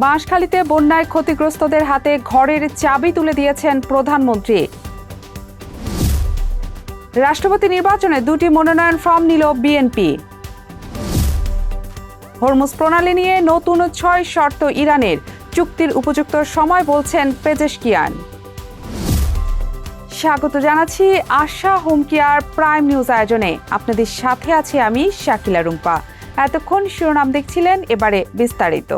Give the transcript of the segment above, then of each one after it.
বাঁশখালীতে বন্যায় ক্ষতিগ্রস্তদের হাতে ঘরের চাবি তুলে দিয়েছেন প্রধানমন্ত্রী। রাষ্ট্রপতি নির্বাচনে 2টি মনোনয়ন ফর্ম নিল বিএনপি। হরমুজ প্রণালী নিয়ে নতুন 6 শর্ত ইরানের, চুক্তির উপযুক্ত সময় বলছেন পেজেশকিয়ান। স্বাগত জানাচ্ছি আশা হোম কেয়ার প্রাইম নিউজ আয়োজনে। আপনাদের সাথে আছি আমি শাকিলা রুম্পা। এতক্ষণ শিরোনাম দেখছিলেন, এবারে বিস্তারিত।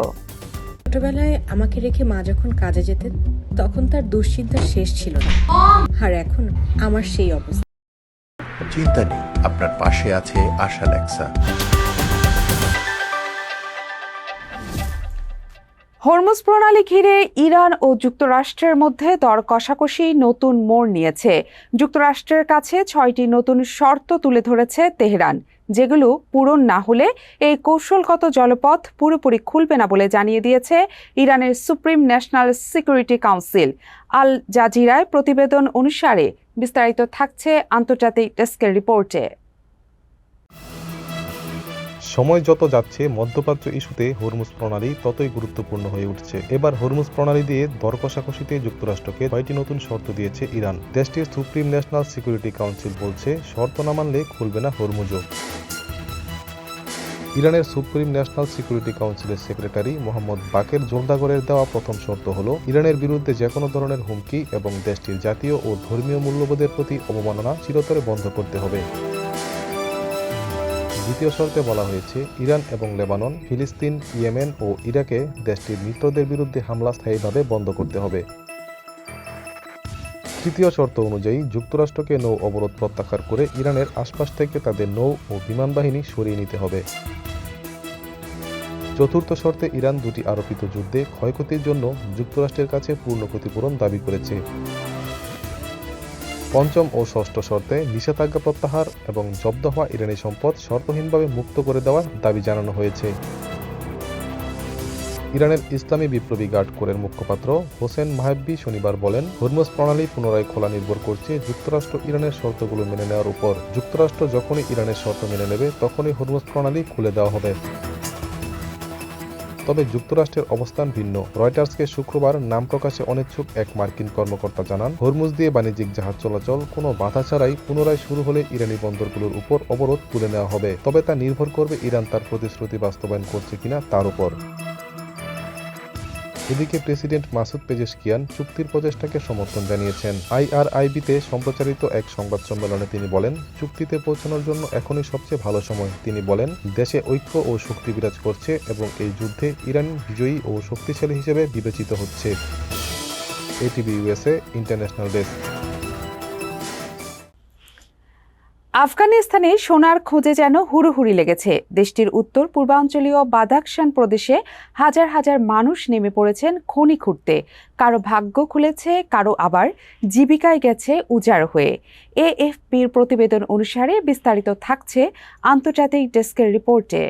ছোটবেলায় আমাকে রেখে মা যখন কাজে যেতেন তখন তার দুশ্চিন্তার শেষ ছিল না, আর এখন আমার সেই অবস্থা। চিন্তা নেই, আপনার পাশে আছে আশা লেক্সা। হরমুজ প্রণালী ঘিরে ইরান ও যুক্তরাষ্ট্রের মধ্যে দর কষাকষি নতুন মোড় নিয়েছে। যুক্তরাষ্ট্রের কাছে 6টি নতুন শর্ত তুলে ধরেছে তেহরান, যেগুলো পূরণ না হলে এই কৌশলগত জলপথ পুরোপুরি খুলবে না বলে জানিয়ে দিয়েছে ইরানের সুপ্রিম ন্যাশনাল সিকিউরিটি কাউন্সিল। আল জাজিরায় প্রতিবেদন অনুসারে বিস্তারিত থাকছে আন্তর্জাতিক ডেস্কের রিপোর্টে। সময় যত যাচ্ছে মধ্যপ্রাচ্য ইস্যুতে হরমুজ প্রণালী ততই গুরুত্বপূর্ণ হয়ে উঠছে। এবার হরমুজ প্রণালী দিয়ে দর কষাকষিতে যুক্তরাষ্ট্রকে 6টি নতুন শর্ত দিয়েছে ইরান। দেশটির সুপ্রিম ন্যাশনাল সিকিউরিটি কাউন্সিল বলছে, শর্ত না মানলে খুলবে না হরমুজও। ইরানের সুপ্রিম ন্যাশনাল সিকিউরিটি কাউন্সিলের সেক্রেটারি মোহাম্মদ বাকের জোরদাগরের দেওয়া প্রথম শর্ত হল, ইরানের বিরুদ্ধে যে কোনো ধরনের হুমকি এবং দেশটির জাতীয় ও ধর্মীয় মূল্যবোধের প্রতি অবমাননা চিরতরে বন্ধ করতে হবে। দ্বিতীয় শর্তে বলা হয়েছে, ইরান এবং লেবানন, ফিলিস্তিন, ইয়েমেন ও ইরাকে দেশটির মিত্রদের বিরুদ্ধে হামলা স্থায়ীভাবে বন্ধ করতে হবে। তৃতীয় শর্ত অনুযায়ী যুক্তরাষ্ট্রকে নৌ অবরোধ প্রত্যাহার করে ইরানের আশপাশ থেকে তাদের নৌ ও বিমান বাহিনী সরিয়ে নিতে হবে। চতুর্থ শর্তে ইরান 2টি আরোপিত যুদ্ধে ক্ষয়ক্ষতির জন্য যুক্তরাষ্ট্রের কাছে পূর্ণ ক্ষতিপূরণ দাবি করেছে। পঞ্চম ও ষষ্ঠ শর্তে নিষেধাজ্ঞা প্রত্যাহার এবং জব্দ হওয়া ইরানি সম্পদ শর্তহীনভাবে মুক্ত করে দেওয়ার দাবি জানানো হয়েছে। ইরানের ইসলামী বিপ্লবী গার্ড কোরের মুখপাত্র হোসেন মাহব্বি শনিবার বলেন, হরমুজ প্রণালী পুনরায় খোলা নির্ভর করছে যুক্তরাষ্ট্র ইরানের শর্তগুলো মেনে নেওয়ার উপর। যুক্তরাষ্ট্র যখনই ইরানের শর্ত মেনে নেবে তখনই হরমুজ প্রণালী খুলে দেওয়া হবে। তবে যুক্তরাষ্ট্রের অবস্থান ভিন্ন। রয়টার্সকে শুক্রবার নাম প্রকাশে অনিচ্ছুক এক মার্কিন কর্মকর্তা জানান, হরমুজ দিয়ে বাণিজ্যিক জাহাজ চলাচল কোনো বাধা ছাড়াই পুনরায় শুরু হলে ইরানি বন্দরগুলোর উপর অবরোধ তুলে নেওয়া হবে। তবে তা নির্ভর করবে ইরান তার প্রতিশ্রুতি বাস্তবায়ন করছে কিনা তার উপর। এদিকে প্রেসিডেন্ট মাসুদ পেজেশকিয়ান চুক্তির প্রচেষ্টাকে সমর্থন জানিয়েছেন। IRIB-তে সম্প্রচারিত এক সংবাদ সম্মেলনে তিনি বলেন, চুক্তিতে পৌঁছানোর জন্য এখনই সবচেয়ে ভালো সময়। তিনি বলেন, দেশে ঐক্য ও শক্তি বিরাজ করছে এবং এই যুদ্ধে ইরান বিজয়ী ও শক্তিশালী হিসেবে বিবেচিত হচ্ছে। ATV USA international desk. আফগানিস্তানে সোনার খোঁজে যেন হুড়োহুড়ি লেগেছে। দেশটির উত্তর পূর্বাঞ্চলীয় বাদাখশান প্রদেশে হাজার হাজার মানুষ নেমে পড়েছেন খনি খুঁড়তে। কারো ভাগ্য খুলেছে, কারো আবার জীবিকায় গেছে উজাড় হয়ে। AFPর প্রতিবেদন অনুসারে বিস্তারিত থাকছে আন্তর্জাতিক ডেস্কের রিপোর্টে।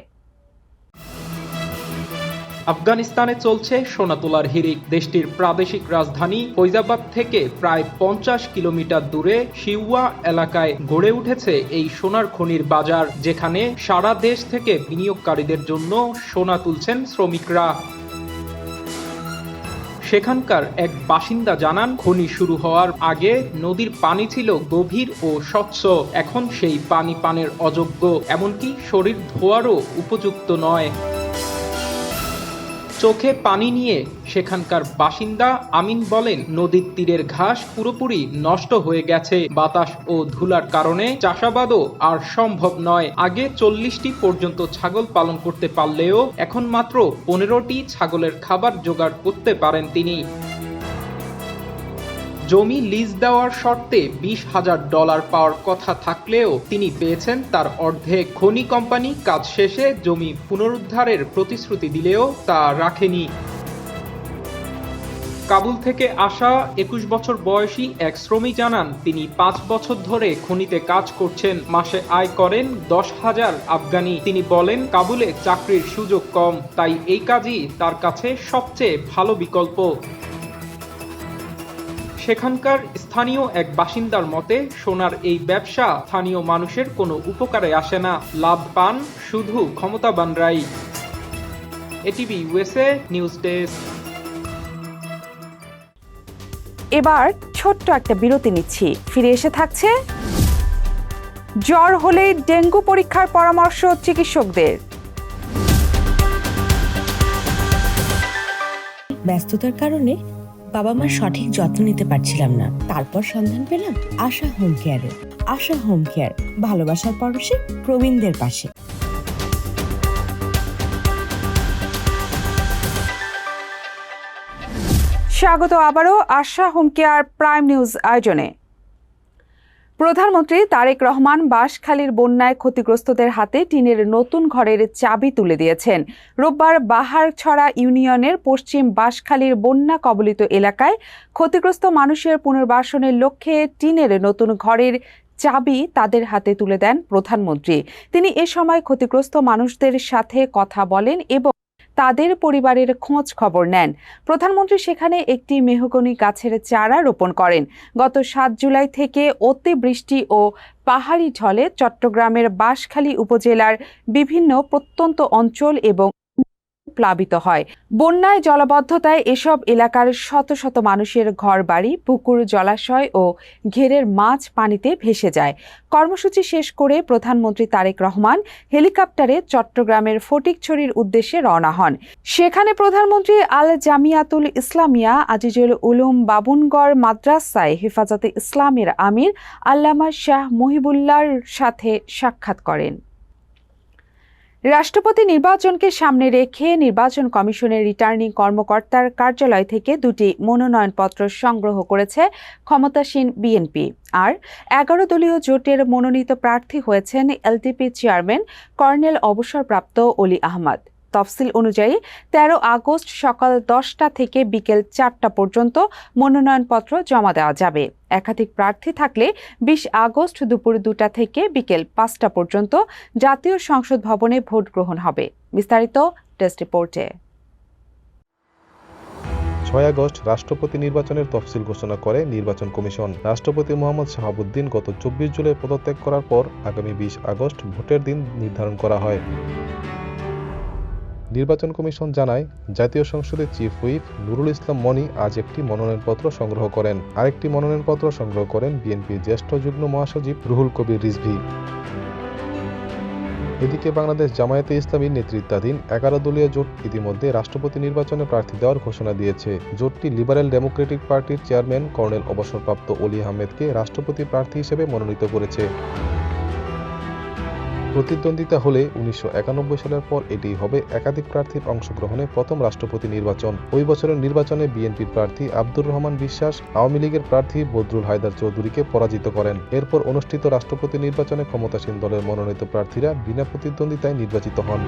আফগানিস্তানে চলছে সোনা তোলার হিড়িক। দেশটির প্রাদেশিক রাজধানী ফৈজাবাদ থেকে প্রায় 50 কিলোমিটার দূরে শিউয়া এলাকায় গড়ে উঠেছে এই সোনার খনির বাজার, যেখানে সারা দেশ থেকে বিনিয়োগকারীদের জন্য সোনা তুলছেন শ্রমিকরা। সেখানকার এক বাসিন্দা জানান, খনি শুরু হওয়ার আগে নদীর পানি ছিল গভীর ও স্বচ্ছ। এখন সেই পানি পানের অযোগ্য, এমনকি শরীর ধোয়ারও উপযুক্ত নয়। চোখে পানি নিয়ে সেখানকার বাসিন্দা আমিন বলেন, নদীর তীরের ঘাস পুরোপুরি নষ্ট হয়ে গেছে। বাতাস ও ধুলার কারণে চাষাবাদও আর সম্ভব নয়। আগে 40টি পর্যন্ত ছাগল পালন করতে পারলেও এখন মাত্র 15টি ছাগলের খাবার জোগাড় করতে পারেন তিনি। জমি লিজ দেওয়ার শর্তে $20,000 পাওয়ার কথা থাকলেও তিনি পেয়েছেন তার অর্ধেক। খনি কোম্পানি কাজ শেষে জমি পুনরুদ্ধারের প্রতিশ্রুতি দিলেও তা রাখেনি। কাবুল থেকে আসা 21 বছর বয়সী এক শ্রমিক জানান, তিনি 5 বছর ধরে খনিতে কাজ করছেন। মাসে আয় করেন 10,000 আফগানি। তিনি বলেন, কাবুলে চাকরির সুযোগ কম, তাই এই কাজই তার কাছে সবচেয়ে ভালো বিকল্প। সেখানকার স্থানীয় এক বাসিন্দার মতে, সোনার এই ব্যবসা স্থানীয় মানুষের কোনো উপকারে আসে না। লাভ পান শুধু ক্ষমতাবানরাই। ATV USA news desk. এবার ছোট্ট একটা বিরতি নিচ্ছি, ফিরে এসে থাকছে জ্বর হলেই ডেঙ্গু পরীক্ষার পরামর্শ চিকিৎসকদের। ব্যস্ততার কারণে বাবা মার সঠিক যত্ন নিতে পারছিলাম না, তারপর সন্ধান পেলাম আশা হোম কেয়ারে। আশা হোম কেয়ার, ভালোবাসার পরশে প্রবীণদের পাশে। স্বাগত আবারও আশা হোম কেয়ার প্রাইম নিউজ আয়োজনে। প্রধানমন্ত্রী তারেক রহমান বাঁশখালীর বন্যায় ক্ষতিগ্রস্তদের হাতে টিনের নতুন ঘরের চাবি তুলে দিয়েছেন। রোববার বাহারছড়া ইউনিয়নের পশ্চিম বাঁশখালীর বন্যা কবলিত এলাকায় ক্ষতিগ্রস্ত মানুষের পুনর্বাসনের লক্ষ্যে টিনের নতুন ঘরের চাবি তাদের হাতে তুলে দেন প্রধানমন্ত্রী। তিনি এ সময় ক্ষতিগ্রস্ত মানুষদের সাথে কথা বলেন এবং তাদের পরিবারের খোঁজ খবর নেন। প্রধানমন্ত্রী সেখানে একটি মেহগনি গাছের চারা রোপণ করেন। গত 7 জুলাই থেকে অতিবৃষ্টি ও পাহাড়ি ঢলে চট্টগ্রামের বাঁশখালী উপজেলার বিভিন্ন প্রত্যন্ত অঞ্চল এবং প্লাবিত হয়। বন্যায় জলাবদ্ধতায় এসব এলাকার শত শত মানুষের ঘরবাড়ি, পুকুর, জলাশয় ও ঘেরের মাছ পানিতে ভেসে যায়। কর্মসূচি শেষ করে প্রধানমন্ত্রী তারেক রহমান হেলিকপ্টারে চট্টগ্রামের ফটিকছড়ির উদ্দেশ্যে রওনা হন। সেখানে প্রধানমন্ত্রী আল জামিয়াতুল ইসলামিয়া আজিজুল উলুম বাবুনগড় মাদ্রাসায় হেফাজতে ইসলামের আমির আল্লামা শাহ মহিবুল্লাহর সাথে সাক্ষাৎ করেন। রাষ্ট্রপতি নির্বাচনকে সামনে রেখে নির্বাচন কমিশনের রিটার্নিং কর্মকর্তার কার্যালয় থেকে 2টি মনোনয়নপত্র সংগ্রহ করেছে ক্ষমতাসীন বিএনপি। আর 11 দলীয় জোটের মনোনীত প্রার্থী হয়েছেন এলটিপি চেয়ারম্যান কর্নেল অবসরপ্রাপ্ত অলি আহমদ। তফসিল অনুযায়ী 13 আগস্ট সকাল 10টা থেকে বিকেল 4টা পর্যন্ত মনোনয়নপত্র জমা দেওয়া যাবে। একাধিক প্রার্থী থাকলে 20 আগস্ট দুপুর 2টা থেকে বিকেল 5টা পর্যন্ত জাতীয় সংসদ ভবনে ভোট গ্রহণ হবে। বিস্তারিত টেস্ট রিপোর্টে। 6 আগস্ট রাষ্ট্রপতি নির্বাচনের তফসিল ঘোষণা করে নির্বাচন কমিশন। রাষ্ট্রপতি মোহাম্মদ শাহাবুদ্দিন গত 24 জুলাই পদত্যাগ করার পর আগামী 20 আগস্ট ভোটের দিন নির্ধারণ করা হয়। নির্বাচন কমিশন জানায়, জাতীয় সংসদের চিফ হুইপ নুরুল ইসলাম মনি আজ একটি মনোনয়নপত্র সংগ্রহ করেন। আরেকটি মনোনয়নপত্র সংগ্রহ করেন বিএনপির জ্যেষ্ঠ যুগ্ম মহাসচিব রুহুল কবির রিজভী। এদিকে বাংলাদেশ জামায়াতে ইসলামীর নেতৃত্বাধীন 11 দলীয় জোট ইতিমধ্যে রাষ্ট্রপতি নির্বাচনে প্রার্থী দেওয়ার ঘোষণা দিয়েছে। জোটটি লিবারেল ডেমোক্রেটিক পার্টির চেয়ারম্যান কর্নেল অবসরপ্রাপ্ত অলি আহমেদকে রাষ্ট্রপতি প্রার্থী হিসেবে মনোনীত করেছে। প্রতিদ্বন্দ্বিতা হলে 1991 সালের পর এটি হবে একাধিক প্রার্থীর অংশগ্রহণে প্রথম রাষ্ট্রপতি নির্বাচন। ওই বছরের নির্বাচনে বিএনপির প্রার্থী আব্দুর রহমান বিশ্বাস আওয়ামী লীগের প্রার্থী বদরুল হায়দার চৌধুরীকে পরাজিত করেন। এরপর অনুষ্ঠিত রাষ্ট্রপতি নির্বাচনে ক্ষমতাসীন দলের মনোনীত প্রার্থীরা বিনা প্রতিদ্বন্দ্বিতায় নির্বাচিত হন।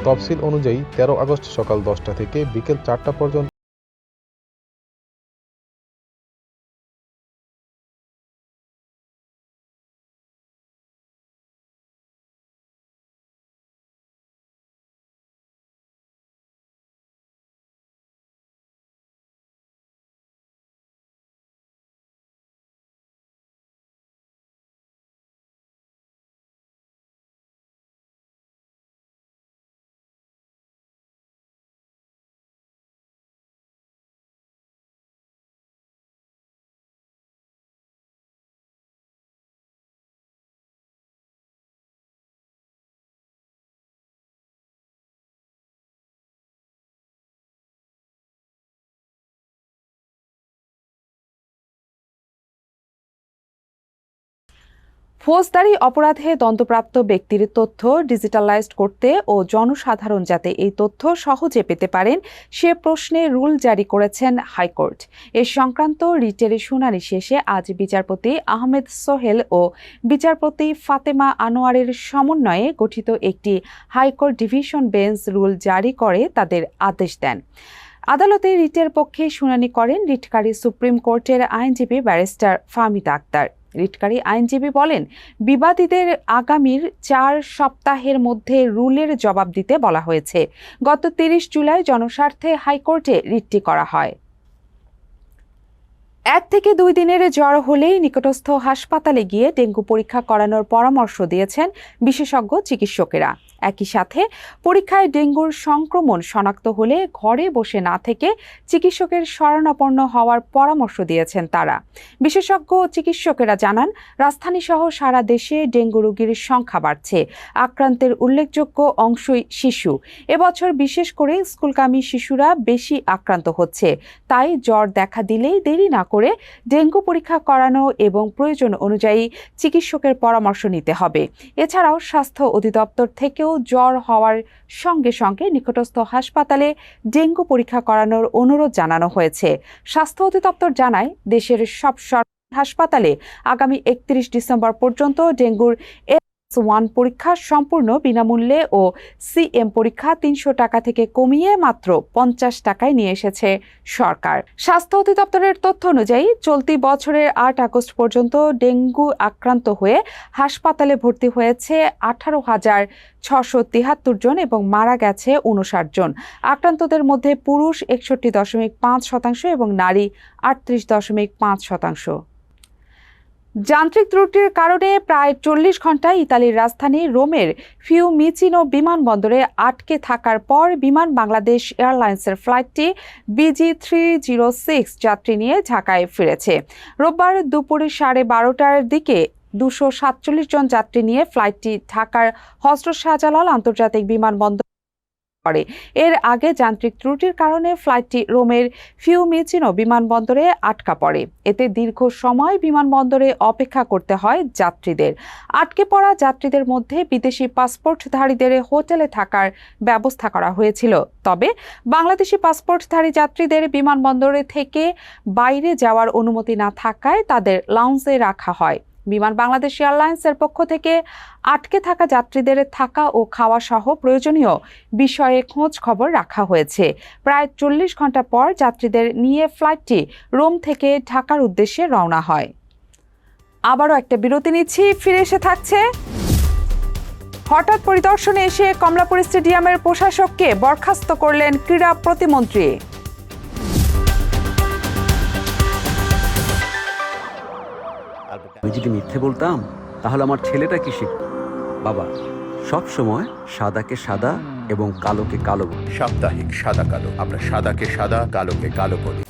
তফসিল অনুযায়ী 13 আগস্ট সকাল 10টা থেকে বিকেল 4টা পর্যন্ত ফৌজদারি অপরাধে দণ্ডপ্রাপ্ত ব্যক্তির তথ্য ডিজিটালাইজড করতে ও জনসাধারণ যাতে এই তথ্য সহজে পেতে পারেন সে প্রশ্নে রুল জারি করেছেন হাইকোর্ট। এ সংক্রান্ত রিটের শুনানি শেষে আজ বিচারপতি আহমেদ সোহেল ও বিচারপতি ফাতেমা আনোয়ারের সমন্বয়ে গঠিত একটি হাইকোর্ট ডিভিশন বেঞ্চ রুল জারি করে তাদের আদেশ দেন। আদালতে রিটের পক্ষে শুনানি করেন রিটকারী সুপ্রিম কোর্টের আইনজীবী ব্যারিস্টার ফাহমিদা আক্তার। রিটকারী আইনজীবী বলেন, বিবাদীদের আগামীর 4 সপ্তাহের মধ্যে রুলের জবাব দিতে বলা হয়েছে। গত 30 জুলাই জনস্বার্থে হাইকোর্টে রিটটি করা হয়। 1 থেকে 2 দিনের জ্বর হলেই নিকটস্থ হাসপাতালে গিয়ে ডেঙ্গু পরীক্ষা করানোর পরামর্শ দিয়েছেন বিশেষজ্ঞ চিকিৎসকেরা। একই সাথে পরীক্ষায় ডেঙ্গুর সংক্রমণ শনাক্ত হলে ঘরে বসে না থেকে চিকিৎসকের শরণাপন্ন হওয়ার পরামর্শ দিয়েছেন তারা। বিশেষজ্ঞ চিকিৎসকেরা জানান, রাজধানীসহ সারা দেশে ডেঙ্গু রোগীর সংখ্যা বাড়ছে। আক্রান্তের উল্লেখযোগ্য অংশই শিশু। এবছর বিশেষ করে স্কুলগামী শিশুরা বেশি আক্রান্ত হচ্ছে। তাই জ্বর দেখা দিলেই দেরি না করে ডেঙ্গু পরীক্ষা করানো এবং প্রয়োজন অনুযায়ী চিকিৎসকের পরামর্শ নিতে হবে। এছাড়াও স্বাস্থ্য অধিদপ্তর থেকেও জ্বর হওয়ার সঙ্গে সঙ্গে নিকটস্থ হাসপাতালে ডেঙ্গু পরীক্ষা করানোর অনুরোধ জানানো হয়েছে। স্বাস্থ্য অধিদপ্তর জানায়, দেশের সব সরকারি হাসপাতালে আগামী 31 ডিসেম্বর পর্যন্ত ডেঙ্গুর S1 পরীক্ষা সম্পূর্ণ বিনামূল্যে ও CM পরীক্ষা 300 টাকা থেকে কমিয়ে মাত্র 50 টাকায় নিয়ে এসেছে সরকার। স্বাস্থ্য অধিদপ্তরের তথ্য অনুযায়ী চলতি বছরের 8 আগস্ট পর্যন্ত ডেঙ্গু আক্রান্ত হয়ে হাসপাতালে ভর্তি হয়েছে 18,673 জন এবং মারা গেছে 59 জন। আক্রান্তদের মধ্যে পুরুষ 61.5% এবং নারী 38.5%। যান্ত্রিক ত্রুটির কারণে প্রায় 40 ঘন্টা ইতালির রাজধানী রোমের ফিউমিচিনো বিমানবন্দরে আটকে থাকার পর বিমান বাংলাদেশ এয়ারলাইন্সের ফ্লাইটটি BG306 যাত্রী নিয়ে ঢাকায় ফিরেছে। রোববার দুপুরে 12:30টার দিকে 247 জন যাত্রী নিয়ে ফ্লাইটটি ঢাকার হযরত শাহজালাল আন্তর্জাতিক বিমানবন্দর করে। এর আগে যান্ত্রিক ত্রুটির কারণে ফ্লাইটটি রোমের ফিউমিচিনো বিমানবন্দরে আটকা পড়ে। এতে দীর্ঘ সময় বিমানবন্দরে অপেক্ষা করতে হয় যাত্রীদের। আটকে পড়া যাত্রীদের মধ্যে বিদেশি পাসপোর্টধারীদের হোটেলে থাকার ব্যবস্থা করা হয়েছিল। তবে বাংলাদেশি পাসপোর্টধারী যাত্রীদের বিমানবন্দরে থেকে বাইরে যাওয়ার অনুমতি না থাকায় তাদের লাউঞ্জে রাখা হয়। বিমান বাংলাদেশ এয়ারলাইন্সের পক্ষ থেকে আটকে থাকা যাত্রীদের থাকা ও খাওয়া সহ প্রয়োজনীয় বিষয়ে খোঁজ খবর রাখা হয়েছে। প্রায় 40 ঘন্টা পর যাত্রীদের নিয়ে ফ্লাইটটি রোম থেকে ঢাকার উদ্দেশ্যে রওনা হয়। আবারও একটা বিরতি নিচ্ছি, ফিরে এসে থাকছে। হঠাৎ পরিদর্শনে এসে কমলাপুর স্টেডিয়ামের প্রশাসককে বরখাস্ত করলেন ক্রীড়া প্রতিমন্ত্রী। আমি যদি মিথ্যে বলতাম তাহলে আমার ছেলেটা কি শিখত? বাবা, সব সময় সাদাকে সাদা এবং কালোকে কালো বলি। সাপ্তাহিক সাদা কালো, আমরা সাদাকে সাদা, কালোকে কালো বলি।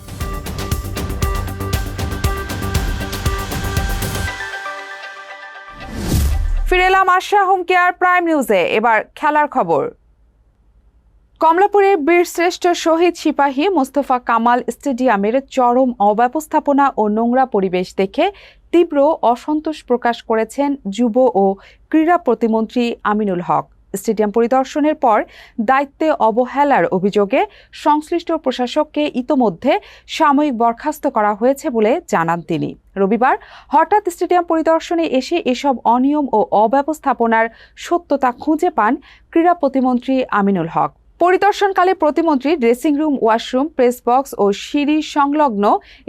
ফিরে এলাম আশা হোম কেয়ার প্রাইম নিউজে। এবার খেলার খবর। কমলাপুরে বীরশ্রেষ্ঠ শহীদ সিপাহী মোস্তফা কামাল স্টেডিয়ামের চরম অব্যবস্থাপনা ও নোংরা পরিবেশ দেখে তীব্র অসন্তোষ প্রকাশ করেছেন যুব ও ক্রীড়া প্রতিমন্ত্রী আমিনুল হক। স্টেডিয়াম পরিদর্শনের পর দায়িত্বে অবহেলার অভিযোগে সংশ্লিষ্ট প্রশাসককে ইতোমধ্যে সাময়িক বরখাস্ত করা হয়েছে বলে জানান তিনি। রবিবার হঠাৎ স্টেডিয়াম পরিদর্শনে এসে এসব অনিয়ম ও অব্যবস্থাপনার সত্যতা খুঁজে পান ক্রীড়া প্রতিমন্ত্রী আমিনুল হক। পরিদর্শনকালে প্রতিমন্ত্রী dressing room, washroom, press box ও সিঁড়ি সংলগ্ন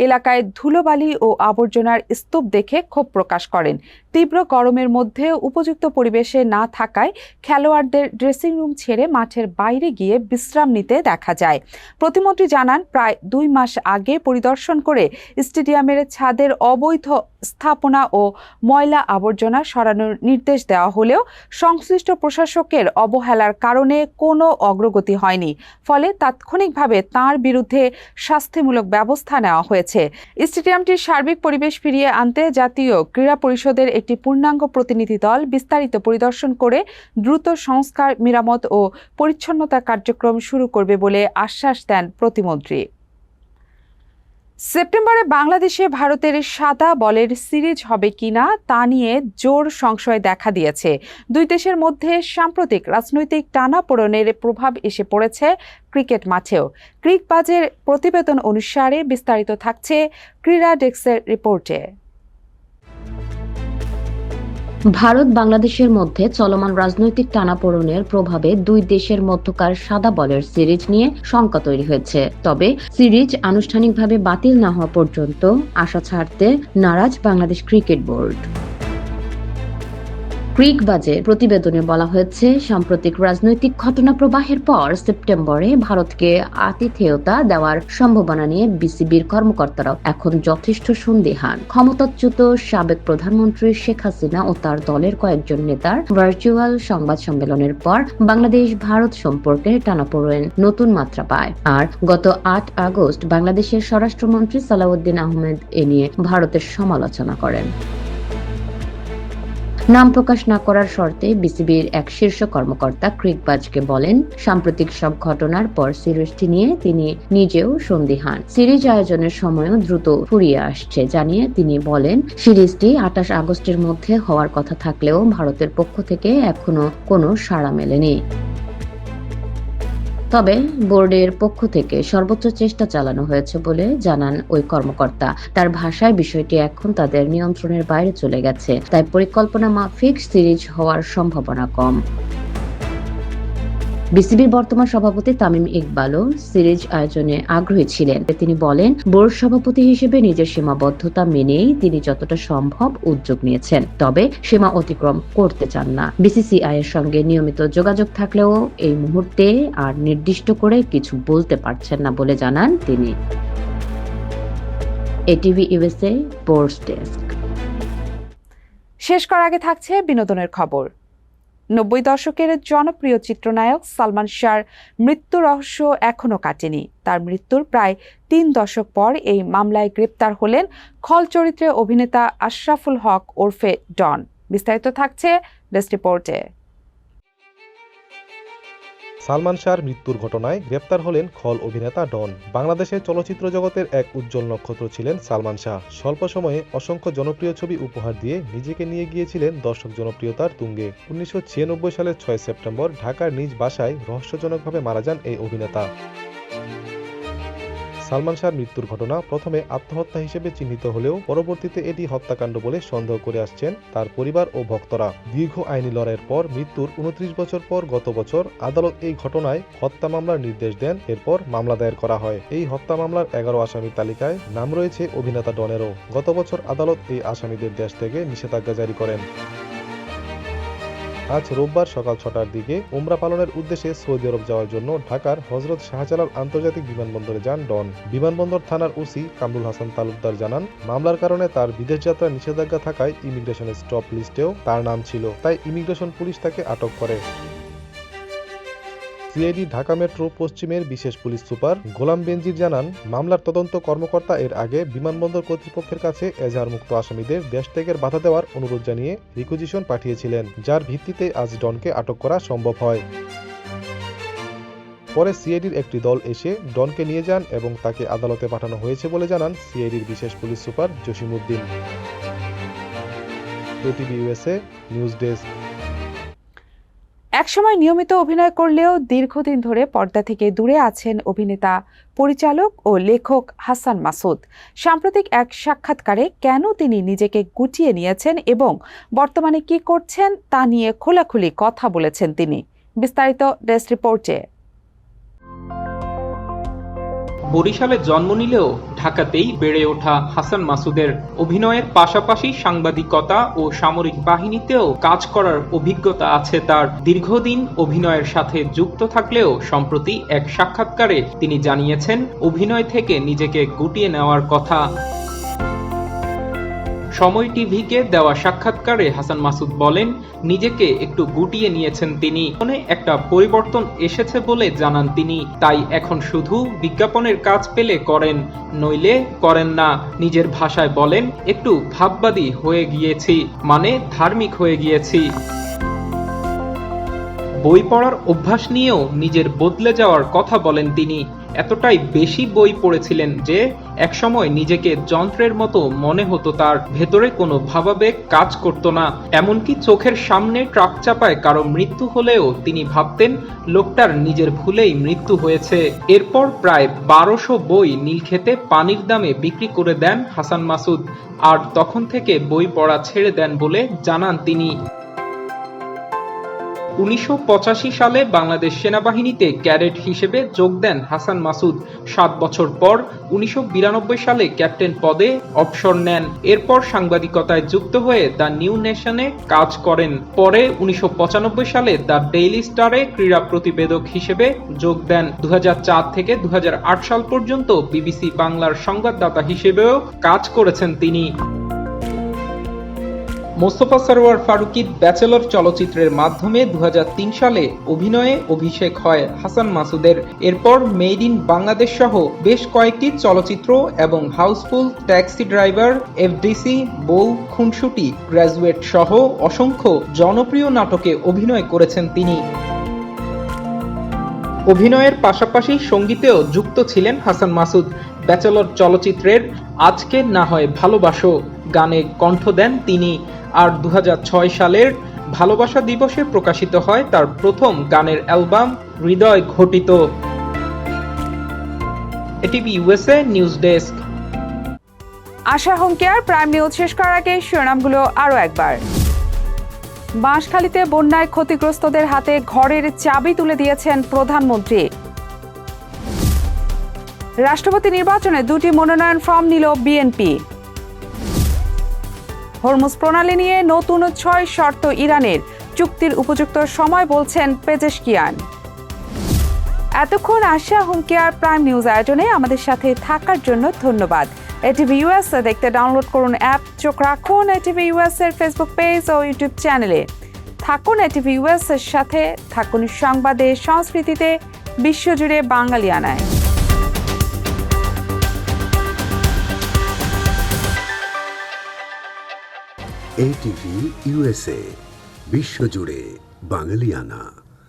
এলাকায় ধুলোবালি ও আবর্জনার স্তূপ দেখে ক্ষোভ প্রকাশ করেন। তীব্র গরমের মধ্যে উপযুক্ত পরিবেশে না থাকায় খেলোয়াড়দের ড্রেসিং রুম ছেড়ে মাঠের বাইরে গিয়ে বিশ্রাম নিতে দেখা যায়। প্রতিমন্ত্রী জানান, প্রায় 2 মাস আগে পরিদর্শন করে স্টেডিয়ামের ছাদের অবৈধ স্থাপনা ও ময়লা আবর্জনা সরানোর নির্দেশ দেওয়া হলেও সংশ্লিষ্ট প্রশাসকের অবহেলার কারণে কোনো অগ্রগতি হয়নি। ফলে তাৎক্ষণিকভাবে তাঁর বিরুদ্ধে শাস্তিমূলক ব্যবস্থা নেওয়া হয়েছে। স্টেডিয়ামটির সার্বিক পরিবেশ ফিরিয়ে আনতে জাতীয় ক্রীড়া পরিষদের একটি পূর্ণাঙ্গ প্রতিনিধি দল বিস্তারিত পরিদর্শন করে দ্রুত সংস্কার, মেরামত ও পরিচ্ছন্নতা কার্যক্রম শুরু করবে বলে আশ্বাস দেন প্রতিমন্ত্রী। সেপ্টেম্বরে বাংলাদেশে ভারতের সাদা বলের সিরিজ হবে কিনা তা নিয়ে জোর সংশয় দেখা দিয়েছে। দুই দেশের মধ্যে সাম্প্রতিক রাজনৈতিক টানাপোড়েনের প্রভাব এসে পড়েছে ক্রিকেট মাঠেও। ক্রিকবাজের প্রতিবেদন অনুসারে বিস্তারিত থাকছে ক্রীড়া ডেস্কের রিপোর্টে। ভারত বাংলাদেশের মধ্যে চলমান রাজনৈতিক টানাপোড়েনের প্রভাবে দুই দেশের মধ্যকার সাদা বলের সিরিজ নিয়ে শঙ্কা তৈরি হয়েছে। তবে সিরিজ আনুষ্ঠানিকভাবে বাতিল না হওয়া পর্যন্ত আশা ছাড়তে নারাজ বাংলাদেশ ক্রিকেট বোর্ড। ক্রিকবাজের প্রতিবেদনে বলা হয়েছে, সাম্প্রতিক রাজনৈতিক ঘটনা প্রবাহের পর সেপ্টেম্বরে ভারতকে আতিথেয়তা দেওয়ার সম্ভাবনা নিয়ে বিসিবির কর্মকর্তারাও এখন যথেষ্ট সন্দিহান। ক্ষমতাচ্যুত সাবেক প্রধানমন্ত্রী শেখ হাসিনা ও তার দলের কয়েকজন নেতার ভার্চুয়াল সংবাদ সম্মেলনের পর বাংলাদেশ ভারত সম্পর্কে টানাপোড়েন নতুন মাত্রা পায়। আর গত ৮ আগস্ট বাংলাদেশের স্বরাষ্ট্রমন্ত্রী সালাউদ্দিন আহমেদ এ নিয়ে ভারতের সমালোচনা করেন। নাম প্রকাশ না করার শর্তে বিসিবির এক শীর্ষ কর্মকর্তা ক্রিকবাজকে বলেন, সাম্প্রতিক সব ঘটনার পর সিরিজটি নিয়ে তিনি নিজেও সন্দিহান। সিরিজ আয়োজনের সময়ও দ্রুত ফুরিয়ে আসছে জানিয়ে তিনি বলেন, সিরিজটি ২৮ আগস্টের মধ্যে হওয়ার কথা থাকলেও ভারতের পক্ষ থেকে এখনো কোনো সাড়া মেলেনি। তবে বোর্ডের পক্ষ থেকে সর্বোচ্চ চেষ্টা চালানো হয়েছে বলে জানান ওই কর্মকর্তা। তার ভাষায় বিষয়টি এখন তাদের নিয়ন্ত্রণের বাইরে চলে গেছে, তাই পরিকল্পনা মাফিক সিরিজ হওয়ার সম্ভাবনা কম। বিসিবির বর্তমান সভাপতি তামিম ইকবালও সিরিজ আয়োজনে আগ্রহী ছিলেন। তিনি বলেন, বোর্ড সভাপতি হিসেবে নিজের সীমাবদ্ধতা মেনেই তিনি যতটা সম্ভব উদ্যোগ নিয়েছেন, তবে সীমা অতিক্রম করতে চান না। বিসিসিআই এর সঙ্গে নিয়মিত যোগাযোগ থাকলেও এই মুহূর্তে আর নির্দিষ্ট করে কিছু বলতে পারছেন না বলে জানান তিনি। ATV USA sports desk. শেষ করার আগে থাকছে বিনোদনের খবর। ৯০ দশকের জনপ্রিয় চিত্রনায়ক সালমান শাহর মৃত্যু রহস্য এখনো কাটেনি। তার মৃত্যুর প্রায় ৩ দশক পর এই মামলায় গ্রেপ্তার হলেন খল চরিত্রে অভিনেতা আশরাফুল হক ওরফে ডন। বিস্তারিত থাকছে ডেস্ক রিপোর্টে। সালমান শাহর মৃত্যুর ঘটনায় গ্রেপ্তার হলেন খল অভিনেতা ডন। বাংলাদেশের চলচ্চিত্র জগতের এক উজ্জ্বল নক্ষত্র ছিলেন সালমান শাহ। স্বল্প সময়ে অসংখ্য জনপ্রিয় ছবি উপহার দিয়ে নিজেকে নিয়ে গিয়েছিলেন দর্শক জনপ্রিয়তার তুঙ্গে। ১৯৯৬ সালের ৬ সেপ্টেম্বর ঢাকার নিজ বাসায় রহস্যজনকভাবে মারা যান এই অভিনেতা। সালমান শাহর মৃত্যুর ঘটনা প্রথমে আত্মহত্যা হিসেবে চিহ্নিত হলেও পরবর্তীতে এটি হত্যাকাণ্ড বলে সন্দেহ করে আসছেন তার পরিবার ও ভক্তরা। দীর্ঘ আইনি লড়াইয়ের পর মৃত্যুর ২৯ বছর পর গত বছর আদালত এই ঘটনায় হত্যা মামলার নির্দেশ দেন। এরপর মামলা দায়ের করা হয়। এই হত্যা মামলার ১১ আসামির তালিকায় নাম রয়েছে অভিনেতা ডনেরও। গত বছর আদালত এই আসামিদের দেশ থেকে নিষেধাজ্ঞা জারি করেন। আজ রোববার সকাল ৬টার দিকে উমরা পালনের উদ্দেশ্যে সৌদি আরব যাওয়ার জন্য ঢাকার হযরত শাহজালাল আন্তর্জাতিক বিমানবন্দরে যান ডন। বিমানবন্দর থানার ওসি কামরুল হাসান তালুকদার জানান, মামলার কারণে তার বিদেশ যাত্রার নিষেধাজ্ঞা থাকায় ইমিগ্রেশনের স্টপ লিস্টেও তার নাম ছিল, তাই ইমিগ্রেশন পুলিশ তাকে আটক করে। সিআইডি ঢাকা মেট্রো পশ্চিমের বিশেষ পুলিশ সুপার গোলাম বেনজির জানান, মামলার তদন্ত কর্মকর্তা এর আগে বিমানবন্দর কর্তৃপক্ষের কাছে এজাহারমুক্ত আসামিদের দেশ ত্যাগের বাধা দেওয়ার অনুরোধ জানিয়ে রিকুইজিশন পাঠিয়েছিলেন, যার ভিত্তিতে আজ ডনকে আটক করা সম্ভব হয়। পরে সিআইডির একটি দল এসে ডনকে নিয়ে যান এবং তাকে আদালতে পাঠানো হয়েছে বলে জানান সিআইডির বিশেষ police super Jasimuddin. ATV USA news desk. একসময় নিয়মিত অভিনয় করলেও দীর্ঘদিন ধরে পর্দা থেকে দূরে আছেন অভিনেতা, পরিচালক ও লেখক হাসান মাসুদ। সাম্প্রতিক এক সাক্ষাৎকারে কেন তিনি নিজেকে গুটিয়ে নিয়েছেন এবং বর্তমানে কি করছেন তা নিয়ে খোলাখুলি কথা বলেছেন তিনি। বিস্তারিত ডেস্ক রিপোর্টে। বরিশালে জন্ম নিলেও ঢাকাতেই বেড়ে ওঠা হাসান মাসুদের অভিনয়ের পাশাপাশি সাংবাদিকতা ও সামরিক বাহিনীতেও কাজ করার অভিজ্ঞতা আছে তার। দীর্ঘদিন অভিনয়ের সাথে যুক্ত থাকলেও সম্প্রতি এক সাক্ষাৎকারে তিনি জানিয়েছেন অভিনয় থেকে নিজেকে গুটিয়ে নেওয়ার কথা। সময় টিভিকে দেওয়া সাক্ষাৎকারে হাসান মাসুদ বলেন, নিজেকে একটু গুটিয়ে নিয়েছেন তিনি। একটা পরিবর্তন এসেছে বলে জানান তিনি, তাই এখন শুধু বিজ্ঞাপনের কাজ পেলে করেন, নইলে করেন না। নিজের ভাষায় বলেন, একটু ভাববাদী হয়ে গিয়েছি, মানে ধার্মিক হয়ে গিয়েছি। বই পড়ার অভ্যাস নিয়েও নিজের বদলে যাওয়ার কথা বলেন তিনি। এতটাই বেশি বই পড়েছিলেন যে একসময় নিজেকে যন্ত্রের মতো মনে হতো তার, ভেতরে কোনো ভাবাবেগ কাজ করতো না। এমনকি চোখের সামনে ট্রাক চাপায় কারো মৃত্যু হলেও তিনি ভাবতেন লোকটার নিজের ভুলেই মৃত্যু হয়েছে। এরপর প্রায় ১২০০ বই নীলক্ষেতে পানির দামে বিক্রি করে দেন হাসান মাসুদ, আর তখন থেকে বই পড়া ছেড়ে দেন বলে জানান তিনি। 1985 সালে বাংলাদেশ সেনাবাহিনীতে ক্যাডেট হিসেবে যোগ দেন হাসান মাসুদ। 7 বছর পর 1992 সালে ক্যাপ্টেন পদে অবসর নেন। এরপর সাংবাদিকতায় যুক্ত হয়ে দ্য নিউ নেশনে কাজ করেন। পরে 1995 সালে দ্য ডেইলি স্টারে ক্রীড়া প্রতিবেদক হিসেবে যোগ দেন। 2004 থেকে 2008 সাল পর্যন্ত বিবিসি বাংলার সংবাদদাতা হিসেবেও কাজ করেছেন তিনি। মোস্তফা সরোয়ার ফারুকীর ব্যাচেলর চলচ্চিত্রের মাধ্যমে 2003 সালে অভিনয়ে অভিষেক হয় হাসান মাসুদের। এরপর মেড ইন বাংলাদেশ সহ বেশ কয়েকটি চলচ্চিত্র এবং হাউসফুল, ট্যাক্সি ড্রাইভার, এফডিসি, বউ, খুনসুটি, গ্র্যাজুয়েট সহ অসংখ্য জনপ্রিয় নাটকে অভিনয় করেছেন তিনি। অভিনয়ের পাশাপাশি সঙ্গীতেও যুক্ত ছিলেন হাসান মাসুদ। ব্যাচেলর চলচ্চিত্রের আজকে না হয় ভালোবাসো গানে কণ্ঠ দেন তিনি। আর 2006 সালের ভালোবাসা দিবসে প্রকাশিত হয় তার প্রথম গানের অ্যালবাম হৃদয় ঘটিত। ATV USA news desk. Asha home care prime news শেষ করার আগে শিরোনামগুলো আরও একবার। বাঁশখালীতে বন্যায় ক্ষতিগ্রস্তদের হাতে ঘরের চাবি তুলে দিয়েছেন প্রধানমন্ত্রী। রাষ্ট্রপতি নির্বাচনে 2টি মনোনয়ন ফর্ম নিল বিএনপি। হরমুজ প্রণালী নিয়ে নতুন 6 শর্ত ইরানের, চুক্তির উপযুক্ত সময় বলছেন পেজেশকিয়ান। এতক্ষণ আশা হোম কেয়ার প্রাইম নিউজ আয়োজনে আমাদের সাথে থাকার জন্য ধন্যবাদ। এটিভি ইউএস দেখতে ডাউনলোড করুন অ্যাপ, চোখ রাখুন এটিভি ইউএস এর ফেসবুক পেজ ও ইউটিউব চ্যানেলে। থাকুন এটিভি ইউএস এর সাথে, থাকুন সংবাদে, সংস্কৃতিতে, বিশ্বজুড়ে বাঙালিয়ানায়। এটিভি ইউএসএ, বিশ্বজুড়ে বাঙালিয়ানা।